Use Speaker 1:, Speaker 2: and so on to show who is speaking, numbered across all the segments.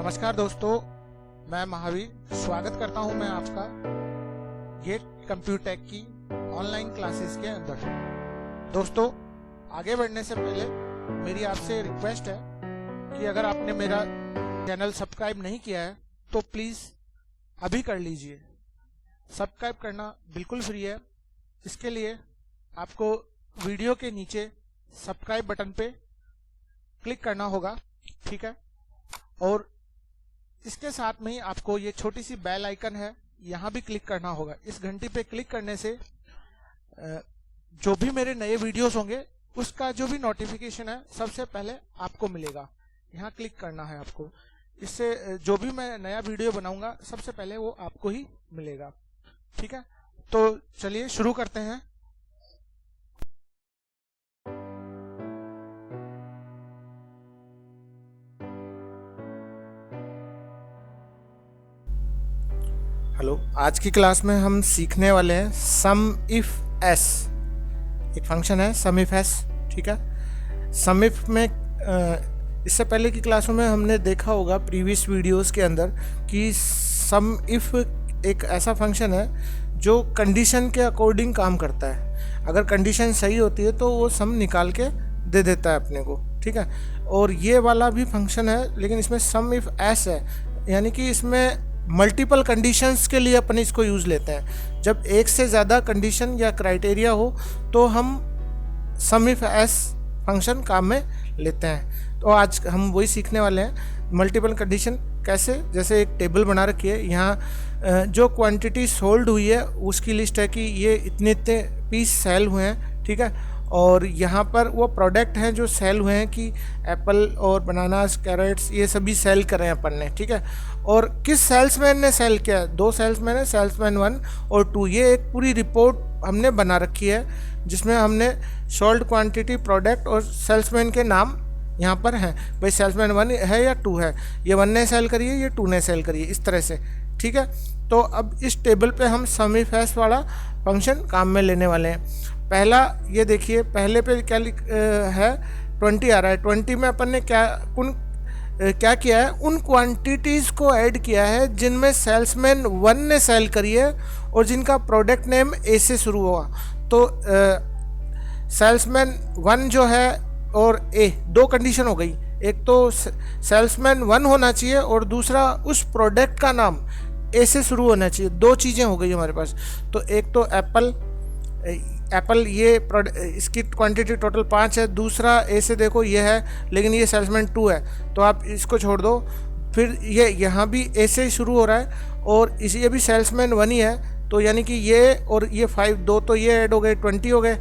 Speaker 1: नमस्कार दोस्तों, मैं महावीर स्वागत करता हूं मैं आपका गेट कंप्यूटेक की ऑनलाइन क्लासेस के अंदर। दोस्तों, आगे बढ़ने से पहले मेरी आपसे रिक्वेस्ट है कि अगर आपने मेरा चैनल सब्सक्राइब नहीं किया है तो प्लीज़ अभी कर लीजिए। सब्सक्राइब करना बिल्कुल फ्री है। इसके लिए आपको वीडियो के नीचे सब्सक्राइब बटन पे क्लिक करना होगा, ठीक है। और इसके साथ में ही आपको ये छोटी सी बेल आइकन है, यहाँ भी क्लिक करना होगा। इस घंटी पे क्लिक करने से जो भी मेरे नए वीडियोस होंगे उसका जो भी नोटिफिकेशन है सबसे पहले आपको मिलेगा। यहाँ क्लिक करना है आपको। इससे जो भी मैं नया वीडियो बनाऊंगा सबसे पहले वो आपको ही मिलेगा, ठीक है। तो चलिए शुरू करते हैं। हेलो, आज की क्लास में हम सीखने वाले हैं सम इफ एस। एक फंक्शन है सम इफ एस, ठीक है। सम इफ में इससे पहले की क्लासों में हमने देखा होगा प्रीवियस वीडियोस के अंदर कि सम इफ एक ऐसा फंक्शन है जो कंडीशन के अकॉर्डिंग काम करता है। अगर कंडीशन सही होती है तो वो सम निकाल के दे देता है अपने को, ठीक है। और ये वाला भी फंक्शन है, लेकिन इसमें सम इफ एस है, यानी कि इसमें मल्टीपल कंडीशंस के लिए अपन इसको यूज़ लेते हैं। जब एक से ज़्यादा कंडीशन या क्राइटेरिया हो तो हम सम इफ एस फंक्शन काम में लेते हैं। तो आज हम वही सीखने वाले हैं, मल्टीपल कंडीशन कैसे। जैसे एक टेबल बना रखी है, यहाँ जो क्वांटिटी सोल्ड हुई है उसकी लिस्ट है कि ये इतने इतने पीस सेल हुए हैं, ठीक है। और यहाँ पर वो प्रोडक्ट हैं जो सेल हुए हैं कि एप्पल और बनानास, कैरेट्स, ये सभी सेल करें अपन ने, ठीक है। और किस सेल्समैन ने सेल किया, 2 सेल्समैन है, सेल्समैन 1 और 2। ये एक पूरी रिपोर्ट हमने बना रखी है जिसमें हमने सोल्ड क्वांटिटी, प्रोडक्ट और सेल्समैन के नाम यहाँ पर हैं। भाई सेल्समैन 1 है या 2 है, ये 1 ने सेल करी है, ये 2 ने सेल करी है, इस तरह से, ठीक है। तो अब इस टेबल पे हम सम इफ एस वाला फंक्शन काम में लेने वाले हैं। पहला ये देखिए, पहले पे क्या है, 20 आ रहा है। 20 में अपन ने क्या किया है, उन क्वांटिटीज़ को ऐड किया है जिनमें सेल्समैन 1 ने सेल करी है और जिनका प्रोडक्ट नेम ए से शुरू हुआ। तो सेल्समैन 1 जो है और ए, 2 कंडीशन हो गई। एक तो सेल्समैन 1 होना चाहिए और दूसरा उस प्रोडक्ट का नाम ए से शुरू होना चाहिए। 2 चीज़ें हो गई हमारे पास। तो एक तो एप्पल ये इसकी क्वांटिटी टोटल 5 है। दूसरा ए से देखो ये है, लेकिन ये सेल्समैन 2 है, तो आप इसको छोड़ दो। फिर ये यहाँ भी ए से ही शुरू हो रहा है और ये भी सेल्समैन 1 ही है, तो यानी कि ये और ये 5, 2 तो ये ऐड हो गए, 20 हो गए।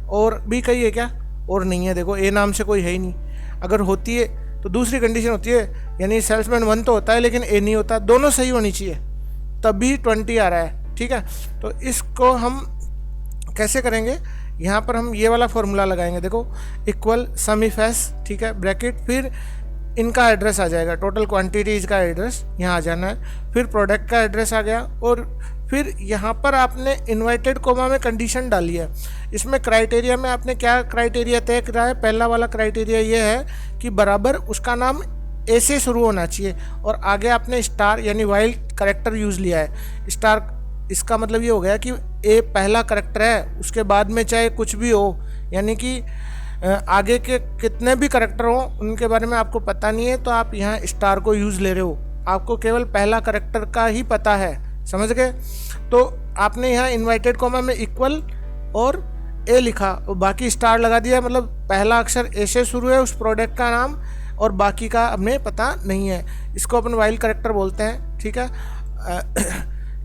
Speaker 1: और भी कहीं है क्या? और नहीं है, देखो ए नाम से कोई है ही नहीं। अगर होती है तो दूसरी कंडीशन होती है, यानी सेल्समैन 1 तो होता है लेकिन ए नहीं होता, दोनों सही होनी चाहिए, तभी 20 आ रहा है, ठीक है। तो इसको हम कैसे करेंगे, यहाँ पर हम ये वाला फॉर्मूला लगाएंगे। देखो, इक्वल सम इफ एस, ठीक है, ब्रैकेट, फिर इनका एड्रेस आ जाएगा, टोटल क्वांटिटीज का एड्रेस यहाँ आ जाना है, फिर प्रोडक्ट का एड्रेस आ गया, और फिर यहाँ पर आपने इन्वर्टेड कोमा में कंडीशन डाली है। इसमें क्राइटेरिया में आपने क्या क्राइटेरिया तय करा है, पहला वाला क्राइटेरिया ये है कि बराबर उसका नाम ए से शुरू होना चाहिए, और आगे आपने स्टार यानी वाइल्ड करेक्टर यूज़ लिया है। स्टार, इसका मतलब ये हो गया कि ए पहला करेक्टर है, उसके बाद में चाहे कुछ भी हो, यानी कि आगे के कितने भी करेक्टर हो उनके बारे में आपको पता नहीं है, तो आप यहाँ स्टार को यूज़ ले रहे हो, आपको केवल पहला करेक्टर का ही पता है, समझ गए। तो आपने यहाँ इन्वर्टेड कॉमा में इक्वल और ए लिखा और बाकी स्टार लगा दिया, मतलब पहला अक्षर ए से शुरू है उस प्रोडक्ट का नाम, और बाकी का हमें पता नहीं है। इसको अपन वाइल्ड करेक्टर बोलते हैं, ठीक है।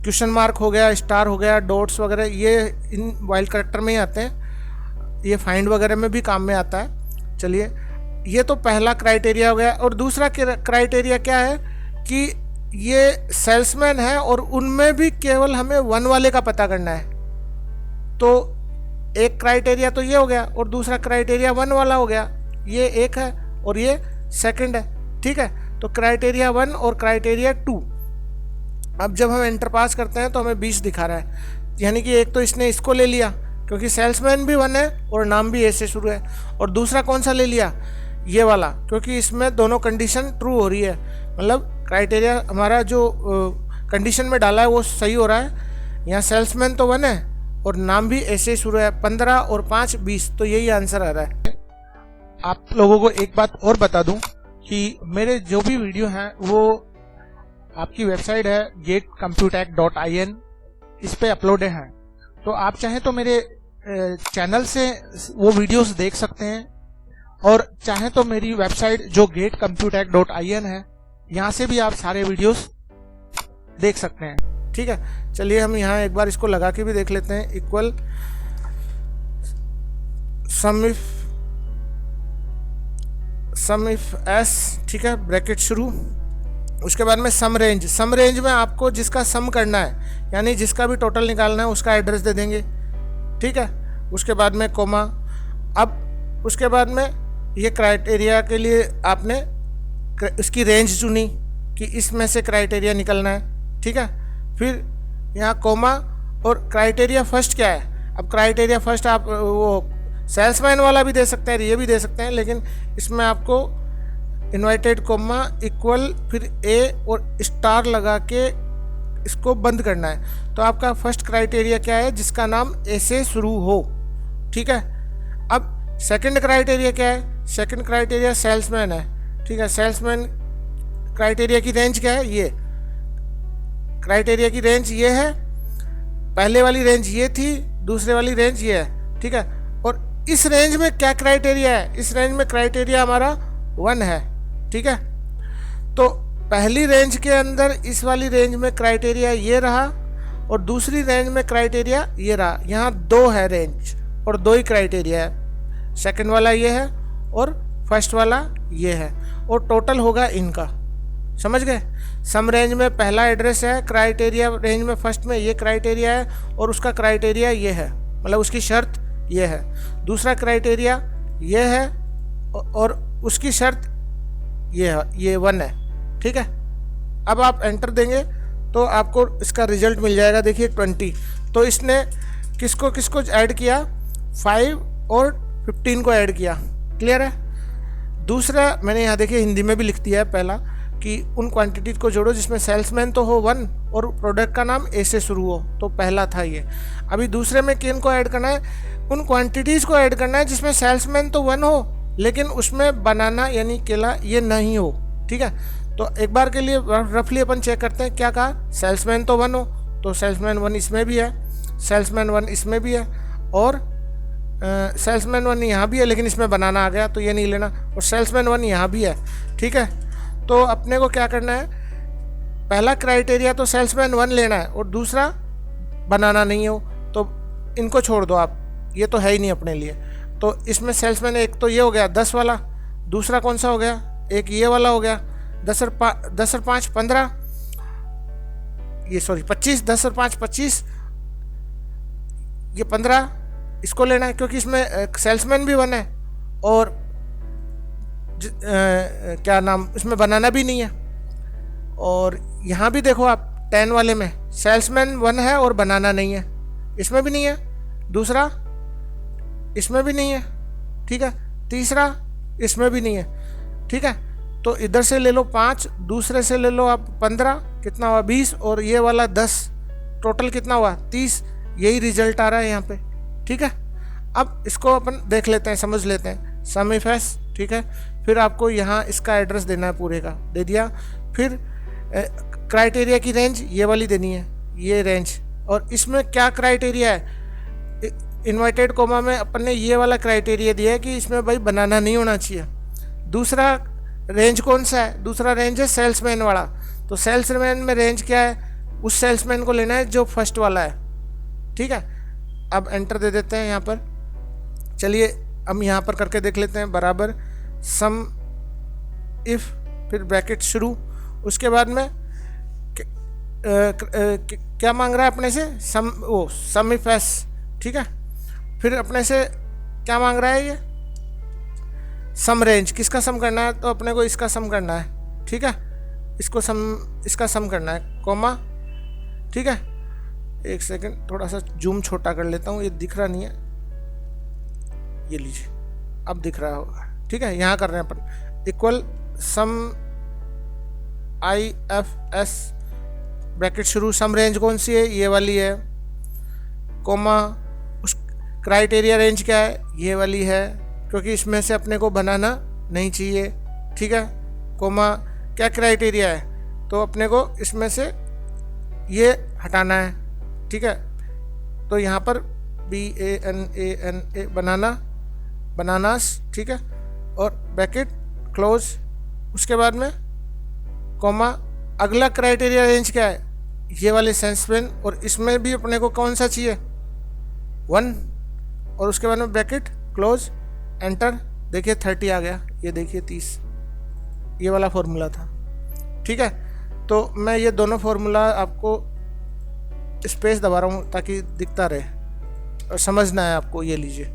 Speaker 1: क्वेश्चन मार्क हो गया, स्टार हो गया, डॉट्स वगैरह, ये इन वाइल्ड करेक्टर में ही आते हैं। ये फाइंड वगैरह में भी काम में आता है। चलिए, ये तो पहला क्राइटेरिया हो गया। और दूसरा क्राइटेरिया क्या है कि ये सेल्समैन है और उनमें भी केवल हमें 1 वाले का पता करना है। तो एक क्राइटेरिया तो ये हो गया और दूसरा क्राइटेरिया 1 वाला हो गया। ये एक है और ये सेकंड है, ठीक है। तो क्राइटेरिया 1 और क्राइटेरिया 2। अब जब हम एंटर पास करते हैं तो हमें 20 दिखा रहा है, यानी कि एक तो इसने इसको ले लिया क्योंकि सेल्समैन भी 1 है और नाम भी ए से शुरू है, और दूसरा कौन सा ले लिया, ये वाला, क्योंकि इसमें दोनों कंडीशन ट्रू हो रही है, मतलब क्राइटेरिया हमारा जो कंडीशन में डाला है वो सही हो रहा है। यहाँ सेल्समैन तो 1 है और नाम भी ऐसे शुरू है, 15 और 5 20, तो यही आंसर आ रहा है। आप लोगों को एक बात और बता दूं कि मेरे जो भी वीडियो हैं वो आपकी वेबसाइट है getcomputech.in, इस पे अपलोडेड हैं। तो आप चाहें तो मेरे चैनल से वो वीडियोस देख सकते हैं, और चाहें तो मेरी वेबसाइट जो getcomputech.in है, यहाँ से भी आप सारे वीडियोस देख सकते हैं। ठीक है, चलिए हम यहाँ एक बार इसको लगा के भी देख लेते हैं। इक्वल सम इफ एस, ठीक है, ब्रैकेट शुरू, उसके बाद में सम रेंज में आपको जिसका सम करना है, यानी जिसका भी टोटल निकालना है उसका एड्रेस दे देंगे। ठीक है, उसके बाद में कोमा। अब उसके बाद में ये क्राइटेरिया के लिए आपने इसकी रेंज चुनी कि इसमें से क्राइटेरिया निकलना है। ठीक है, फिर यहाँ कोमा, और क्राइटेरिया फर्स्ट क्या है। अब क्राइटेरिया फर्स्ट आप वो सेल्समैन वाला भी दे सकते हैं, ये भी दे सकते हैं, लेकिन इसमें आपको इन्वर्टेड कोमा इक्वल फिर ए और स्टार लगा के इसको बंद करना है। तो आपका फर्स्ट क्राइटेरिया क्या है, जिसका नाम ए से शुरू हो। ठीक है, अब सेकंड क्राइटेरिया क्या है, सेकंड क्राइटेरिया सेल्समैन है। ठीक है, सेल्समैन क्राइटेरिया की रेंज क्या है, ये क्राइटेरिया की रेंज ये है, पहले वाली रेंज ये थी, दूसरे वाली रेंज ये है। ठीक है, और इस रेंज में क्या क्राइटेरिया है, इस रेंज में क्राइटेरिया हमारा 1 है। ठीक है, तो पहली रेंज के अंदर इस वाली रेंज में क्राइटेरिया ये रहा, और दूसरी रेंज में क्राइटेरिया ये रहा। यहाँ 2 है रेंज और 2 ही क्राइटेरिया है, सेकंड वाला ये है और फर्स्ट वाला ये है, और टोटल होगा इनका। समझ गए, सम रेंज में पहला एड्रेस है, क्राइटेरिया रेंज में फर्स्ट में ये क्राइटेरिया है और उसका क्राइटेरिया ये है, मतलब उसकी शर्त ये है। दूसरा क्राइटेरिया ये है और उसकी शर्त ये है, ये 1 है। ठीक है, अब आप एंटर देंगे तो आपको इसका रिजल्ट मिल जाएगा। देखिए 20, तो इसने किसको किसको ऐड किया, 5 और 15 को ऐड किया। क्लियर है। दूसरा मैंने यहाँ देखिए हिंदी में भी लिख दिया है पहला, कि उन क्वांटिटीज को जोड़ो जिसमें सेल्समैन तो हो 1 और प्रोडक्ट का नाम ए से शुरू हो, तो पहला था ये। अभी दूसरे में किन को ऐड करना है, उन क्वांटिटीज़ को ऐड करना है जिसमें सेल्समैन तो 1 हो लेकिन उसमें बनाना यानी केला ये नहीं हो। ठीक है, तो एक बार के लिए रफली अपन चेक करते हैं। क्या कहा, सेल्समैन तो 1 हो, तो सेल्समैन 1 इसमें भी है, सेल्समैन 1 इसमें भी है, और सेल्समैन 1 यहाँ भी है लेकिन इसमें बनाना आ गया तो ये नहीं लेना, और सेल्समैन 1 यहाँ भी है। ठीक है, तो अपने को क्या करना है, पहला क्राइटेरिया तो सेल्समैन 1 लेना है और दूसरा बनाना नहीं हो, तो इनको छोड़ दो आप, ये तो है ही नहीं अपने लिए। तो इसमें सेल्समैन एक तो ये हो गया 10 वाला, दूसरा कौन सा हो गया, एक ये वाला हो गया 10 और 5 15, ये सॉरी 25, 10 और 5 25, ये 15 इसको लेना है क्योंकि इसमें सेल्समैन भी 1 है और क्या नाम इसमें बनाना भी नहीं है। और यहाँ भी देखो आप 10 वाले में सेल्समैन 1 है और बनाना नहीं है, इसमें भी नहीं है, दूसरा इसमें भी नहीं है। ठीक है, तीसरा इसमें भी नहीं है। ठीक है, तो इधर से ले लो 5, दूसरे से ले लो आप 15, कितना हुआ 20, और ये वाला 10, टोटल कितना हुआ 30। यही रिजल्ट आ रहा है यहाँ पे। ठीक है, अब इसको अपन देख लेते हैं, समझ लेते हैं। सम इफ एस, ठीक है, फिर आपको यहाँ इसका एड्रेस देना है, पूरे का दे दिया। फिर क्राइटेरिया की रेंज ये वाली देनी है, ये रेंज, और इसमें क्या क्राइटेरिया है, इन्वर्टेड कोमा में अपन ने ये वाला क्राइटेरिया दिया है कि इसमें भाई बनाना नहीं होना चाहिए। दूसरा रेंज कौन सा है, दूसरा रेंज है सेल्समैन वाला, तो सेल्समैन में रेंज क्या है, उस सेल्समैन को लेना है जो फर्स्ट वाला है। ठीक है, अब एंटर दे देते हैं यहाँ पर। चलिए हम यहाँ पर करके देख लेते हैं, बराबर सम इफ, फिर ब्रैकेट शुरू, उसके बाद में क्या मांग रहा है अपने से, सम इफ एस। ठीक है, फिर अपने से क्या मांग रहा है, ये सम रेंज, किसका सम करना है, तो अपने को इसका सम करना है। ठीक है, इसका सम करना है, कोमा। ठीक है, एक सेकंड थोड़ा सा जूम छोटा कर लेता हूँ, ये दिख रहा नहीं है, ये लीजिए अब दिख रहा होगा। ठीक है, यहाँ कर रहे हैं अपन, इक्वल सम IFS ब्रैकेट शुरू, सम रेंज कौन सी है, ये वाली है, कोमा उस क्राइटेरिया रेंज क्या है, ये वाली है, क्योंकि इसमें से अपने को बनाना नहीं चाहिए, ठीक है। कोमा क्या क्राइटेरिया है, तो अपने को इसमें से ये हटाना है, ठीक है। तो यहाँ पर BANANA बनानास, ठीक है, और ब्रैकेट क्लोज, उसके बाद में कोमा, अगला क्राइटेरिया रेंज क्या है, ये वाले सेल्समैन, और इसमें भी अपने को कौन सा चाहिए 1, और उसके बाद में ब्रैकेट क्लोज, एंटर। देखिए 30 आ गया, ये देखिए 30, ये वाला फॉर्मूला था, ठीक है। तो मैं ये दोनों फार्मूला आपको स्पेस दबा रहा हूँ ताकि दिखता रहे और समझना है आपको। ये लीजिए,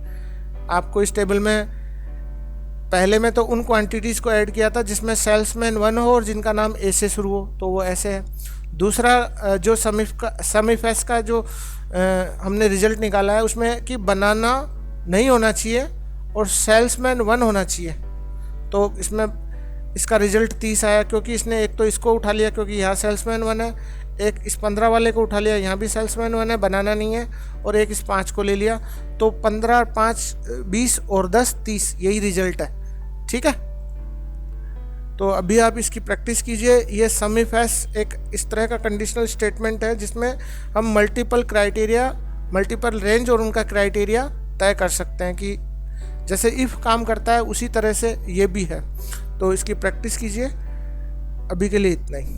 Speaker 1: आपको इस टेबल में पहले में तो उन क्वांटिटीज़ को ऐड किया था जिसमें सेल्समैन 1 हो और जिनका नाम ए से शुरू हो, तो वो ऐसे है। दूसरा जो समिफेस का जो हमने रिजल्ट निकाला है उसमें कि बनाना नहीं होना चाहिए और सेल्समैन 1 होना चाहिए, तो इसमें इसका रिजल्ट 30 आया, क्योंकि इसने एक तो इसको उठा लिया क्योंकि यहाँ सेल्समैन 1 है, एक इस 15 वाले को उठा लिया, यहाँ भी सेल्समैन 1 है, बनाना नहीं है, और एक इस 5 को ले लिया, तो 15, 5, 20 और 10, 30, यही रिजल्ट है, ठीक है। तो अभी आप इसकी प्रैक्टिस कीजिए। ये समिफेस एक इस तरह का कंडीशनल स्टेटमेंट है जिसमें हम मल्टीपल क्राइटेरिया, मल्टीपल रेंज और उनका क्राइटेरिया तय कर सकते हैं कि जैसे इफ़ काम करता है उसी तरह से ये भी है। तो इसकी प्रैक्टिस कीजिए। अभी के लिए इतना ही।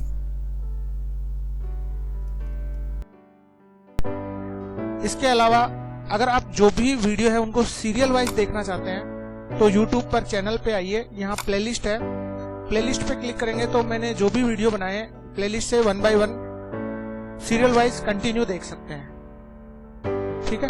Speaker 1: इसके अलावा अगर आप जो भी वीडियो है उनको सीरियल वाइज देखना चाहते हैं तो YouTube पर चैनल पे आइए, यहाँ प्लेलिस्ट है, प्लेलिस्ट पे क्लिक करेंगे तो मैंने जो भी वीडियो बनाए हैं प्लेलिस्ट से 1 by 1 सीरियल वाइज कंटिन्यू देख सकते हैं, ठीक है।